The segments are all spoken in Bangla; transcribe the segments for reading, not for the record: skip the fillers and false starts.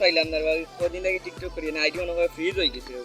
পাইলাম না ভাই, কদিন আগে টিকটক করি না, আইডি মনে হয় ফ্রিজ হয়ে গেছে। ও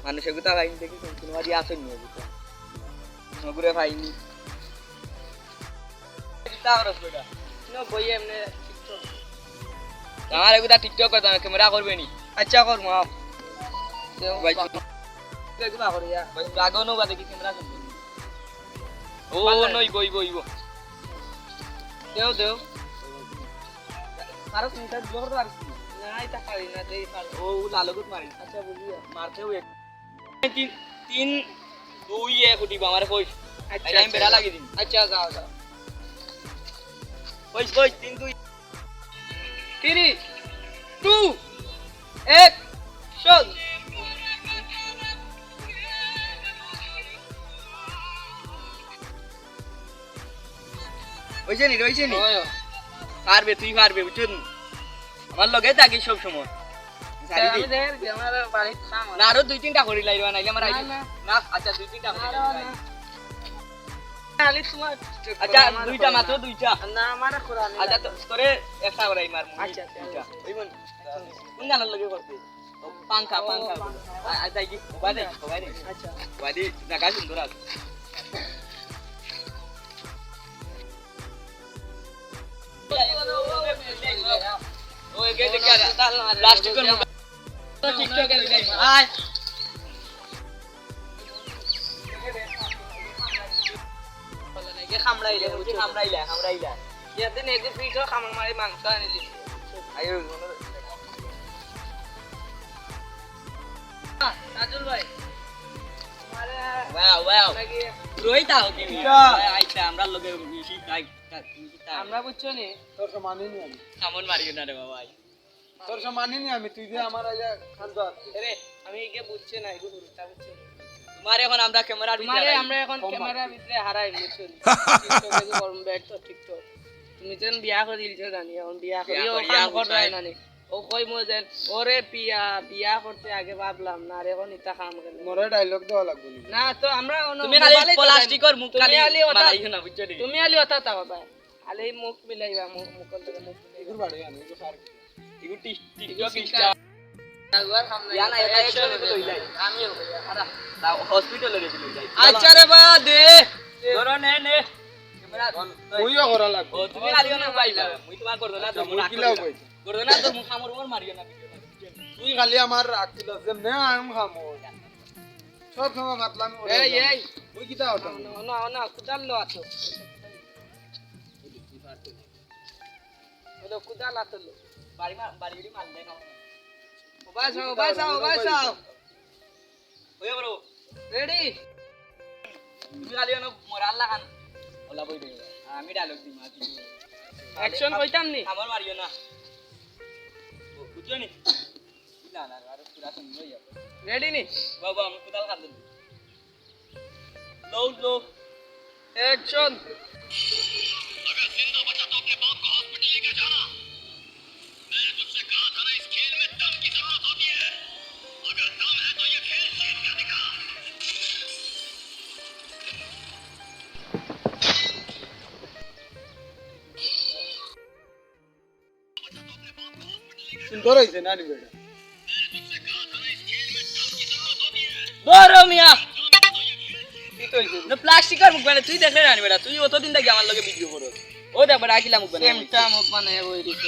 মানুষের কথা ভাই দেখি কোনো বাড়ি আসেন নি বুঝছো, নগরে ভাইনি বই এমনি টিকটক আমার এগুলা টিকটক করতাম, ক্যামেরা করবে নি? আচ্ছা কর মা ভাই এগুলা করিয়া আগেও নৌকা দেখি ক্যামেরা করবে ও নই বই বইব দেও দেও কারো চিন্তা জোর পারিস না, এটা পারি না, দেই পার ও লালগুত মারি আচ্ছা বুঝিয়া মারতেও এক তিন তিন দুই এক উঠিব আমার কই আচ্ছা টাইম বেড়া লাগি দিন আচ্ছা যাও যাও কই কই তিন দুই 3 2 1 শোন হইছে নি পারবে তুই পারবে বুঝছেন আমার লগে থাকি সব সময় আমি দেখ যে আমার বাড়ি খাম না আরো দুই তিনটা করি লাইবা নাইলে আমার আইডি না। না আচ্ছা দুই তিনটা করি আলি তোমার আচ্ছা দুইটা মাত্র দুইটা না আমার কোরআন আচ্ছা তোরে একটা করাই মার আচ্ছা, আচ্ছা। ওই মন কোন গানের লগে করতে পাঙ্খা পাঙ্খা আচ্ছা কি ওবাদে আচ্ছা ওবাদে জায়গা সুন্দর আছে ও একে দেখে প্লাস্টিকের মুখ টিকটকে আয় কে খামড়াইলে বুঝছি খামরাইলা ইয়াতে নেদি ফিটো খামড় মারি মাংস আনিলি আইও রাজুল ভাই তোমারে ওয়াও লাগি রইতা হতি আইতা আমরা লগে মিশি খাই আমরা বুঝছো নি তোর সমানই নি আমি সামন মারিও না রে বাবা তোর সমানই নি আমি তুই যে আমার আইয়া খান্দা রে আমি কে বুঝছে না এগুলো তা বুঝছো তোমার এখন আমরা ক্যামেরা তোমারে আমরা এখন ক্যামেরা ভিতরে হারাই বুঝছো টিকটকে যে করব ব্যাক তো টিকটক তুমি যেন বিয়া করে দিলছো জানি এখন বিয়া করি ও কাম করবে না নি ও কই মো যেন ওরে পিয়া বিয়া করতে আগে ভাবলাম না রে এখন ইতা কাম করে মোরে ডায়লগ দেওয়া লাগবে নি না তো আমরা তুমি খালি প্লাস্টিকের মুখ খালি আলি ওটা বানাইছো না বুঝছো নি তুমি আলি ওটা তা বাবা আলি মুখ মিলাইবা মুখ থেকে মুখ এগুর বাড়ি আনি এগুর সার ইগু টিকটক স্টার একবার খাম না জানা এটা এটা লই যাই আমিও হারা তাও হসপিটালে লই যাই আচ্ছা রে বা দে ধরো নে ক্যামেরা কইও করা লাগবে ও তুমি খালি না পাইলা মুই তোমার করব না তো মুই কিলাও কই করব না তো মুখ আমার উপর মারিও না তুই খালি আমার আকিল আছে নে আমি খামো সব সময় মাতলামি ওরে এই তুই কিটা হতো না না কুদাল লো আছো ওলো কুদাল আতলো বাড়ি মার দেয় না বাসাও ওই বড় রেডি তুমি খালি না মোরাল লাগান ওলা বই দে আমি ডায়লগ দিই মাটি অ্যাকশন কইতাম নি আমার মারিও না বুঝছো নি না না আর পুরা সুন্দর হই যাবে রেডি নি বাবা আমি কোদাল কাট দেব লো অ্যাকশন সুন্দর হইছে না নি বেটা বড় মিয়া কি তো হইছে না প্লাস্টিকের মুখ বানাই তুই দেখলে জানি বেটা তুই অতদিন থেকে আমার লগে ভিডিও করো ও দেখ বেটা আকিলা মুখ বানাই কেমটা মুখ বানায় ওই দিছে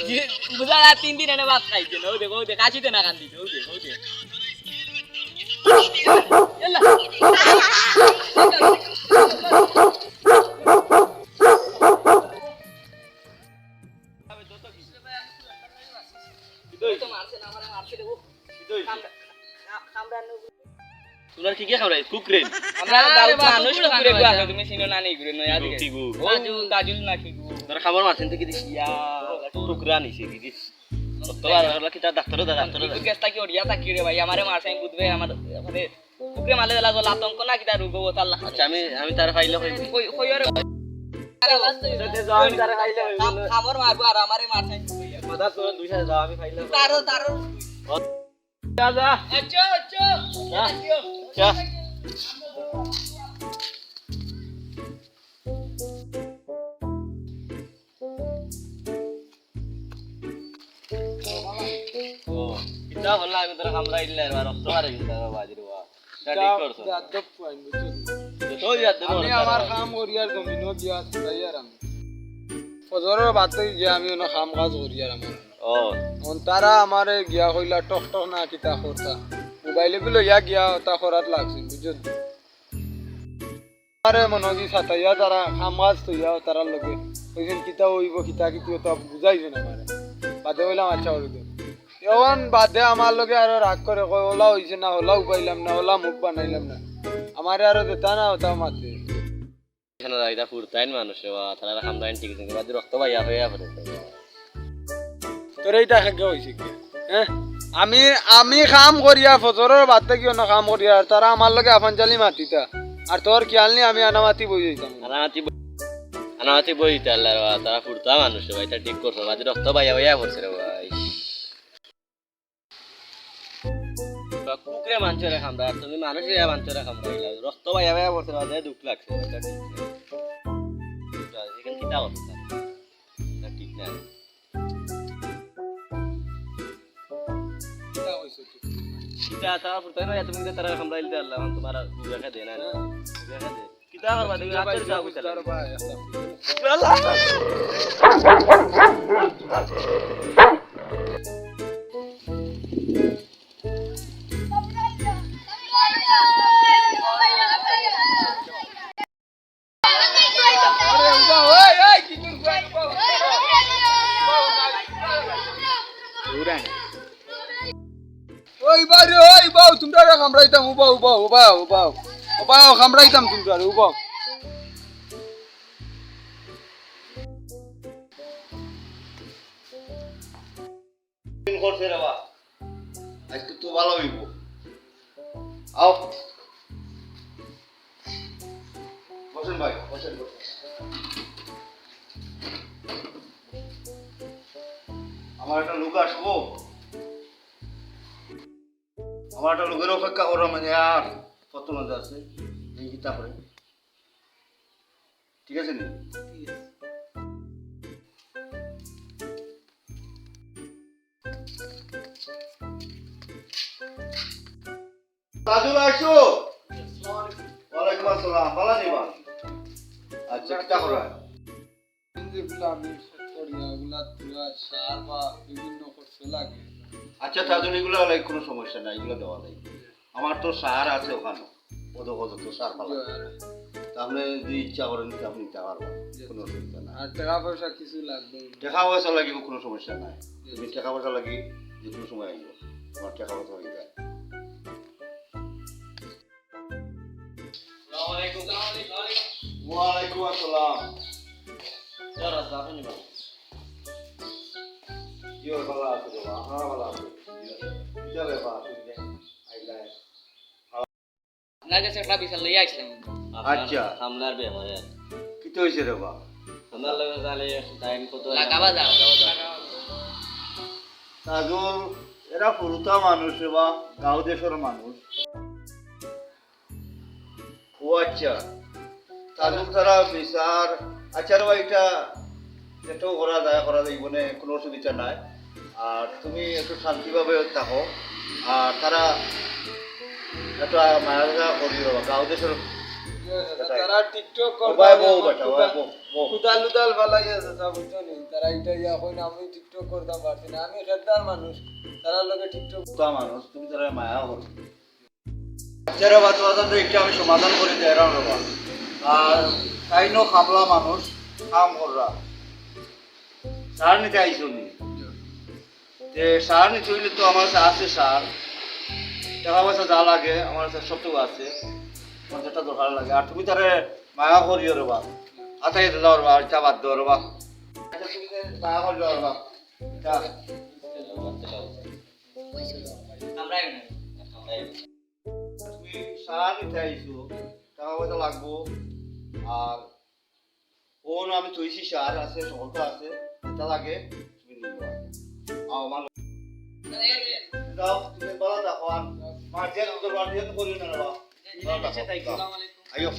বুঝা না 3 দিন এনে ভাত খাইছে ও দেখ কাছিতে না কান দিছে ও দেখ এলা তো মারছে না আমারে মারছে দেবো তোরা কি কি খাওয়াই কুকরেন আমরা গাঁও মানুষ কুকুরে গো আছে তুমি চিনো না নেই ঘুরে নয়া দিকে কিগু কাজুল না কিগু তোরা খাবার মারছেন থেকে দিস ইয়া টুকরা নিছে কি দিস তোরা কি তার ডাক্তারও তুই গেস্তা কি ওড়িয়া তাকি রে ভাই আমারে মারছে আমি বুঝবে আমার মানে কুকুরে মারলে লাগো আতঙ্ক না কিটা রোগ ও আল্লাহ আচ্ছা আমি তার ফাইলে কই কই কইরে খাবার মারবো আর আমারে মারছে মাথা তোরা দুই সাথে যাও আমি ফাইলে তারো যা যা আচ্ছা যা যা বললাম আমি তোরা খামরা ইল্লা আর রক্ত মারে কিন্তু বাজির বা এটা ঠিক করছো যাদব কইন বুঝছো তো ইয়াদ দেব আমি আমার কাম করি আর জমিনো গিয়া তাই আর আমি ফজরের বাতে গিয়া আমি ওনা কাম কাজ করি আর আমার ও তারা আমারে গিয়া কইলা টক টক না কিতা করতা মোবাইলে গুলো ইয়া গিয়া তা করাত লাগছে বুঝছো আরে মনজি সাতাইয়া তারা কাম কাজ তৈয়া তারা লগে কইছেন কিতা হইব কিতা কিতি তো বুঝাইছেন আমারে বাদে হইলাম আচ্ছা হইল এখন বাদে আমার লগে আরো রাগ করে কয় ওলা হইছে না ওলা উপাইলাম না ওলা মুখ বানাইলাম না আমারে আরো দেতা না ওটা মাতে এখানে রাইদা ফুরতাইন মানুষ বা তারা খামরাইন ঠিক আছে বাজির রক্ত বাইয়া হইয়া পড়ে তোর এইটা খাগে হইছে কি হ্যাঁ আমি কাম করিয়া ফজরের বাদে কি না কাম করিয়া আর তারা আমার লগে আফান জালি মাতিতা আর তোর খেয়াল নি আমি আনামাতি বই যাইতাম আনামাতি বই দিতে আল্লাহ তারা ফুরতা মানুষ ভাই এটা ঠিক করছো বাজির রক্ত বাইয়া হইয়া পড়ছে রে ভাই কুকুরে মানছে খামরা তুমি মানুষের মানছে খামরা রক্ত বাইয়া বাইয়া পড়ছে বাজে দুঃখ লাগছে এটা ঠিক না এখানে কিতা করছে এটা ঠিক না কিতা তারা ফুরতাই না তুমি তারা খামরা ইলতে আল্লাহ তোমার বুঝা দে না বুঝা দে কিতা করবা তুমি রাতের যাও কইতা আল্লাহ ওই বাড়ি ওই বাউ তোমরা খামরাইতাম উবাও খামরাইতাম তোমরা উবাও করছে রে বা আজকে তো ভালো হইব আও বসেন ভাই বসেন আমার একটা লোক আসবো আমার একটা লোকের অপেক্ষা করো মানে আর কত মজা আছে এই গীতা করে ঠিক আছে নি তাজুল আসো ওয়ালাইকুম আসসালাম ভালো নিবা আচ্ছা কিটা করো যেগুলো আমি করিয়া ওগুলা তুলা সার বা বিভিন্ন খরচ লাগে আচ্ছা তাজুল এগুলো লাইক কোনো সমস্যা নাই এগুলো দেওয়া নাই আমার তো সার আছে ওখানে কত তো সার পালা তাহলে যদি ইচ্ছা করেন কি আপনি নিতে পারবেন কোনো অসুবিধা নাই আর টাকা পয়সা কিছু লাগবে না টাকা পয়সা লাগিব কোনো সমস্যা নাই যদি টাকা পয়সা লাগি যে কোনো সময় আইব আমার টাকা পয়সা হয়ে যায় ওয়ালাইকুম আসসালাম যারা যাবেন না কি ওর ভালো আছে বাবা আপনারা ভালো আছে যাবে বাবা তুমি আইলাই আপনার কাছে একটা বিশাল লইয়া আসলাম আচ্ছা খামলার ব্যাপার কি তো হইছে রে বাবা আমার লগে তাহলে টাইম কত লাগাবা যাও তাজুল এরা ফুরুতা মানুষ বা গাঁও দেশের মানুষ ও আচ্ছা তাজুল তারা বিচার আচ্ছা রে এটা যেটাও করা যাইব না কোনো অসুবিধা নাই আর তুমি একটু শান্তিভাবে থাকো আর তারা একটা মায়া করি গাঁও দেশের তারা টিকটক ওবাই বউ বেটা ওবাই বউ কুদাল উদাল ভালাই আছে সব বুঝছো নি তারা এটা ইয়া কই না আমি টিকটক করতাম পারছি না আমি খেদার মানুষ তারা লগে টিকটক তা মানুষ তুমি তারা মায়া করো আচ্ছা রে বাদ বাদ একটা আমি সমাধান করে দেয় রবা আর তাইনো খামলা মানুষ কাম কররা সার নিতে আইসো নি যে সার নিতে হইলে তো আমার কাছে আছে সার টাকা পয়সা যা লাগে আমার কাছে সবটুকু আছে আমার যেটা দরকার লাগে আর তুমি তারে মায়া করিও রবা আতাই দাও রবা এটা বাদ দাও রবা আচ্ছা তুমি মায়া করিও রবা তুমি সার নিতে আইসো টাকা পয়সা লাগবো আর ওন আমি তৈছি সার আছে সকলটা আছে যেটা লাগে তুমি নিবো আমার দাও তুমি বলা দেখো আর মার্জিয়ান দরবার দিয়ে করিও না বাবা আইও